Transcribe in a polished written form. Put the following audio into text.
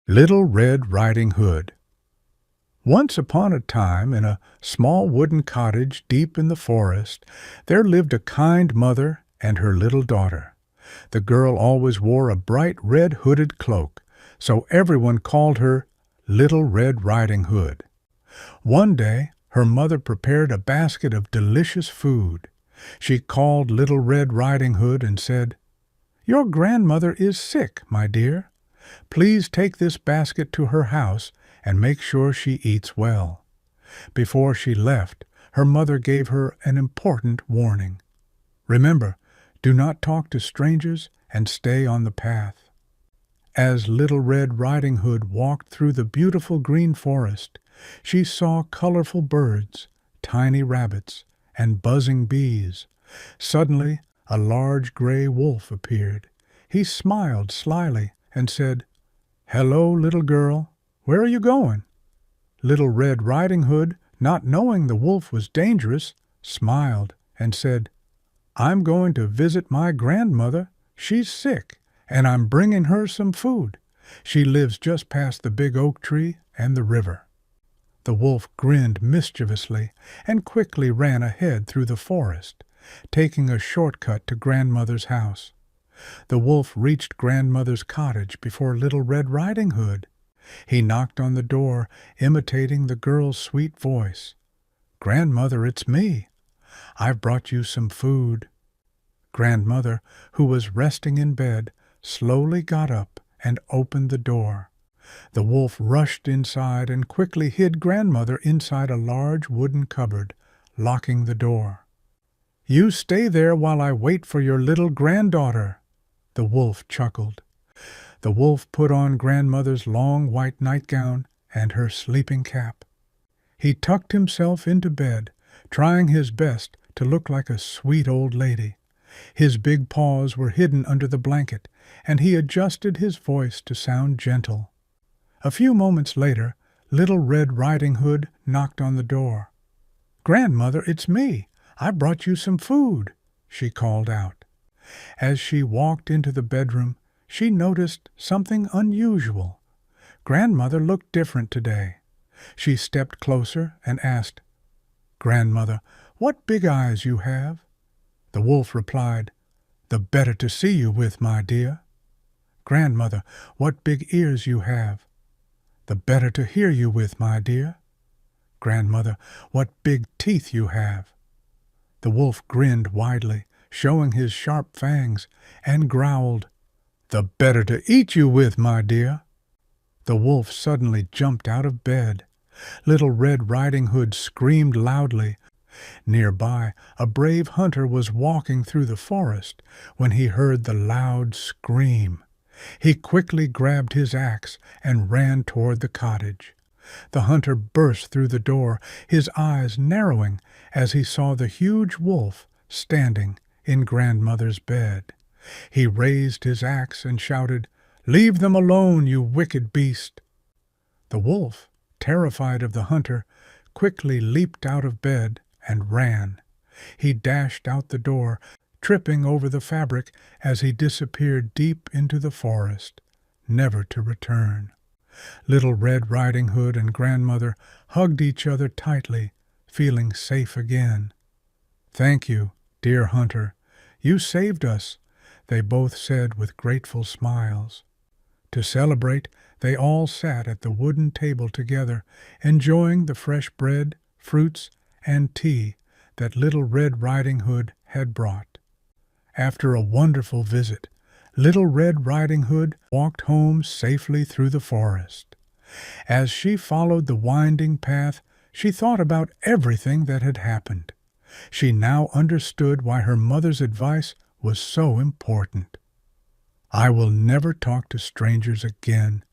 Little Red Riding Hood. Once upon a time, in a small wooden cottage deep in the forest, there lived a kind mother and her little daughter. The girl always wore a bright red hooded cloak, so everyone called her Little Red Riding Hood. One day, her mother prepared a basket of delicious food. She called Little Red Riding Hood and said, "Your grandmother is sick, my dear. Please take this basket to her house and make sure she eats well." Before she left, her mother gave her an important warning. "Remember, do not talk to strangers and stay on the path." As Little Red Riding Hood walked through the beautiful green forest, she saw colorful birds, tiny rabbits, and buzzing bees. Suddenly, a large gray wolf appeared. He smiled slyly and said, "Hello, little girl. Where are you going?" Little Red Riding Hood, not knowing the wolf was dangerous, smiled and said, "I'm going to visit my grandmother. She's sick, and I'm bringing her some food. She lives just past the big oak tree and the river." The wolf grinned mischievously and quickly ran ahead through the forest, taking a shortcut to Grandmother's house. The wolf reached Grandmother's cottage before Little Red Riding Hood. He knocked on the door, imitating the girl's sweet voice. "Grandmother, it's me. I've brought you some food." Grandmother, who was resting in bed, slowly got up and opened the door. The wolf rushed inside and quickly hid Grandmother inside a large wooden cupboard, locking the door. "You stay there while I wait for your little granddaughter," the wolf chuckled. The wolf put on Grandmother's long white nightgown and her sleeping cap. He tucked himself into bed, trying his best to look like a sweet old lady. His big paws were hidden under the blanket, and he adjusted his voice to sound gentle. A few moments later, Little Red Riding Hood knocked on the door. "Grandmother, it's me. I brought you some food," she called out. As she walked into the bedroom, she noticed something unusual. Grandmother looked different today. She stepped closer and asked, "Grandmother, what big eyes you have." The wolf replied, "The better to see you with, my dear." "Grandmother, what big ears you have." "The better to hear you with, my dear." "Grandmother, what big teeth you have." The wolf grinned widely, showing his sharp fangs, and growled, "The better to eat you with, my dear." The wolf suddenly jumped out of bed. Little Red Riding Hood screamed loudly. Nearby, a brave hunter was walking through the forest when he heard the loud scream. He quickly grabbed his axe and ran toward the cottage. The hunter burst through the door, his eyes narrowing as he saw the huge wolf standing in Grandmother's bed. He raised his axe and shouted, "Leave them alone, you wicked beast!" The wolf, terrified of the hunter, quickly leaped out of bed and ran. He dashed out the door, tripping over the fabric as he disappeared deep into the forest, never to return. Little Red Riding Hood and Grandmother hugged each other tightly, feeling safe again. "Thank you, dear hunter. You saved us," they both said with grateful smiles. To celebrate, they all sat at the wooden table together, enjoying the fresh bread, fruits, and tea that Little Red Riding Hood had brought. After a wonderful visit, Little Red Riding Hood walked home safely through the forest. As she followed the winding path, she thought about everything that had happened. She now understood why her mother's advice was so important. "I will never talk to strangers again,"